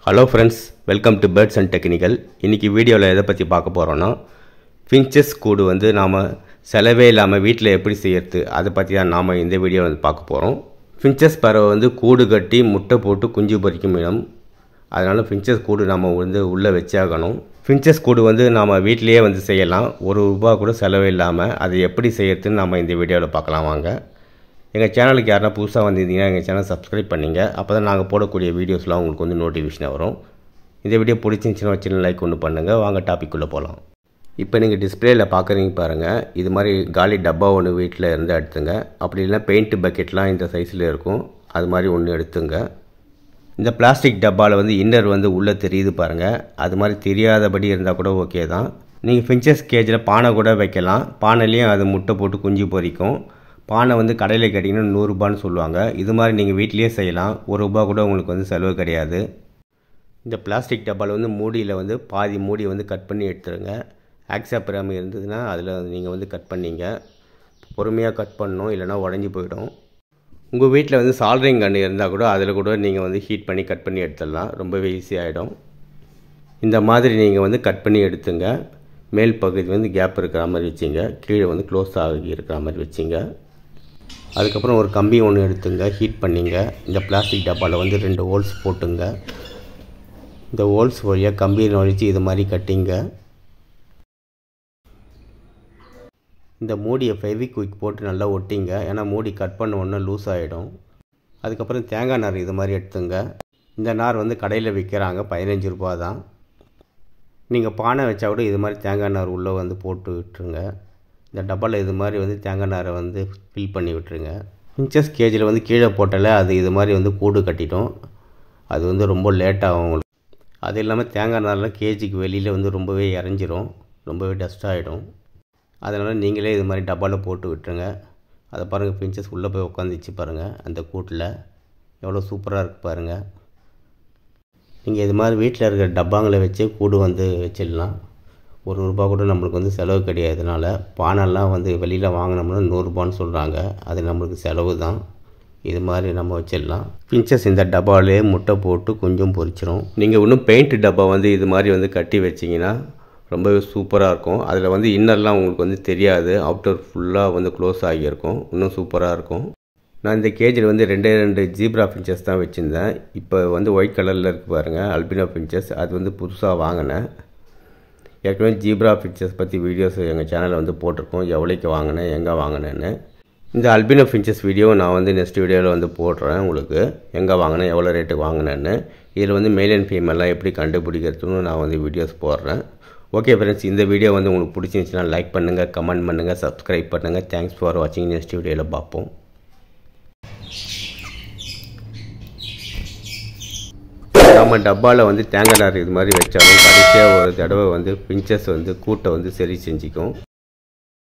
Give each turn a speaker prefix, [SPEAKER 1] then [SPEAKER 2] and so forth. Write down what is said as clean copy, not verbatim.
[SPEAKER 1] Hello friends, welcome to Birds and Technical. இன்னைக்கு வீடியோல எதை பத்தி பார்க்க போறோம்னா finches கூடு வந்து நாம செலவே இல்லாம வீட்ல எப்படி செய்யிறது அத பத்தி தான் நாம இந்த வீடியோல வந்து பார்க்க போறோம். finches பறவை வந்து கூடு கட்டி முட்டை போட்டு குஞ்சு பொரிக்கும் இடம். அதனால finches கூடு நாம வந்து உள்ள வெச்சாகணும். finches கூடு வந்து நாம வீட்லயே வந்து செய்யலாம். ₹1 கூட செலவே இல்லாம அதை எப்படி செய்யிறதுன்னு நாம இந்த வீடியோல பார்க்கலாம் வாங்க. எங்கள் சேனலுக்கு யாரா புதுசாக வந்திருந்தீங்கன்னா எங்கள் சேனல் சப்ஸ்கிரைப் பண்ணிங்க. அப்போ தான் நாங்கள் போடக்கூடிய வீடியோஸ்லாம் உங்களுக்கு வந்து நோட்டிஃபிகேஷன் வரும். இந்த வீடியோ பிடிச்சிருந்துச்சுன்னா வச்சு லைக் ஒன்று பண்ணுங்கள். வாங்க டாபிக்குள்ளே போகலாம். இப்போ நீங்கள் டிஸ்பிளேயில் பார்க்குறீங்க பாருங்கள். இது மாதிரி காலி டப்பா ஒன்று வீட்டில் இருந்து எடுத்துங்க. அப்படி இல்லைனா பெயிண்ட் பக்கெட்லாம் இந்த சைஸில் இருக்கும். அது மாதிரி ஒன்று எடுத்துங்க. இந்த பிளாஸ்டிக் டப்பாவில் வந்து இன்னர் வந்து உள்ளே தெரியுது பாருங்கள். அது மாதிரி தெரியாதபடி இருந்தால் கூட ஓகே தான். நீங்கள் finches கேஜில் பானை கூட வைக்கலாம். பானையிலையும் அது முட்டை போட்டு குஞ்சு பொரிக்கும். பானை வந்து கடையில் கேட்டிங்கன்னா ₹100 சொல்லுவாங்க. இது மாதிரி நீங்கள் வீட்டிலேயே செய்யலாம். ₹1 கூட உங்களுக்கு வந்து செலவு கிடையாது. இந்த பிளாஸ்டிக் டப்பாவில் வந்து மூடியில் வந்து பாதி மூடி வந்து கட் பண்ணி எடுத்துருங்க. ஆக்ஸாபிராமி இருந்ததுன்னா அதில் நீங்கள் வந்து கட் பண்ணிங்க. பொறுமையாக கட் பண்ணணும், இல்லைனா உடஞ்சி போயிடும். உங்கள் வீட்டில் வந்து சால்ட்ரிங் கன்று இருந்தால் கூட அதில் கூட நீங்கள் வந்து ஹீட் பண்ணி கட் பண்ணி எடுத்துடலாம். ரொம்பவே ஈஸியாகிடும். இந்த மாதிரி நீங்கள் வந்து கட் பண்ணி எடுத்துங்க. மேல் பகுதி வந்து கேப் இருக்கிற மாதிரி வச்சிங்க. கீழே வந்து க்ளோஸ் ஆகி இருக்கிற மாதிரி வச்சிங்க. அதுக்கப்புறம் ஒரு கம்பி ஒன்று எடுத்துங்க, ஹீட் பண்ணிங்க. இந்த பிளாஸ்டிக் டப்பாவில் வந்து 2 ஹோல்ஸ் போட்டுங்க. இந்த ஹோல்ஸ் வழியாக கம்பியை நுழைச்சி இது மாதிரி கட்டிங்க. இந்த மூடியை ஃபெவிக்விக் போட்டு நல்லா ஒட்டிங்க. ஏன்னா மூடி கட் பண்ண உடனே லூஸ் ஆகிடும். அதுக்கப்புறம் தேங்காய் நார் இது மாதிரி எடுத்துங்க. இந்த நார் வந்து கடையில் விற்கிறாங்க, ₹15 தான். நீங்கள் பானை வச்சா கூட இது மாதிரி தேங்காய் நார் உள்ளே வந்து போட்டு விட்டுருங்க. இந்த டப்பாவில் இது மாதிரி வந்து தேங்காய் நாரை வந்து ஃபில் பண்ணி விட்டுருங்க. finches கேஜில் வந்து கீழே போட்டாலே அது இது மாதிரி வந்து கூடு கட்டிடும். அது வந்து ரொம்ப லேட்டாகும் உங்களுக்கு. அது இல்லாமல் தேங்காய் நாரில் கேஜிக்கு வெளியில் வந்து ரொம்பவே இறஞ்சிரும், ரொம்பவே டஸ்ட் ஆகிடும். அதனால் நீங்களே இது மாதிரி டப்பாவில் போட்டு விட்டுருங்க. அதை பாருங்கள், finches உள்ளே போய் உட்காந்துச்சு பாருங்கள். அந்த கூட்டில் எவ்வளோ சூப்பராக இருக்குது பாருங்கள். நீங்கள் இது மாதிரி வீட்டில் இருக்கிற டப்பாங்களை வச்சு கூடு வந்து வச்சிடலாம். ₹1 கூட நம்மளுக்கு வந்து செலவு கிடையாதுனால. பானெல்லாம் வந்து வெளியில் வாங்கினோம்னா ₹100 சொல்கிறாங்க. அது நம்மளுக்கு செலவு தான். இது மாதிரி நம்ம வச்சிடலாம். finches இந்த டப்பாவிலே முட்டை போட்டு கொஞ்சம் பொரிச்சிரும். நீங்கள் இன்னும் பெயிண்ட் டப்பா வந்து இது மாதிரி வந்து கட்டி வச்சிங்கன்னா ரொம்பவே சூப்பராக இருக்கும். அதில் வந்து இன்னர்லாம் உங்களுக்கு வந்து தெரியாது. அவுட்டர் ஃபுல்லாக வந்து க்ளோஸ் ஆகியிருக்கும். இன்னும் சூப்பராக இருக்கும். நான் இந்த கேஜில் வந்து 2 ஜீப்ரா finches தான் வச்சுருந்தேன். இப்போ வந்து ஒயிட் கலரில் இருக்குது பாருங்கள், அல்பினோ finches. அது வந்து புதுசாக வாங்கினேன். ஏற்கனவே ஜீப்ரா finches பற்றி வீடியோஸ் எங்கள் சேனலில் வந்து போட்டிருக்கோம். எவ்வளோக்கு வாங்கினேன், எங்கே வாங்கினேன்னு. இந்த அல்பினோ finches வீடியோ நான் வந்து நெக்ஸ்ட் வீடியோவில் வந்து போடுறேன் உங்களுக்கு. எங்கே வாங்கினேன், எவ்வளோ ரேட்டுக்கு வாங்கினேன்னு. இதில் வந்து மேல் அண்ட் ஃபீமேலாம் எப்படி கண்டுபிடிக்கிறதுன்னு நான் வந்து வீடியோஸ் போடுறேன். ஓகே ஃப்ரெண்ட்ஸ், இந்த வீடியோ வந்து உங்களுக்கு பிடிச்சிருந்துச்சுன்னா லைக் பண்ணுங்கள், கமெண்ட் பண்ணுங்கள், சப்ஸ்கிரைப் பண்ணுங்கள். தேங்க்ஸ் ஃபார் வாட்சிங். நெக்ஸ்ட் வீடியோவில் பார்ப்போம். நம்ம டப்பாவில் வந்து தேங்காய் நார் இது மாதிரி வச்சாலும் கடைசியாக ஒரு தடவை வந்து finches வந்து கூட்டை வந்து சரி செஞ்சுக்கும்.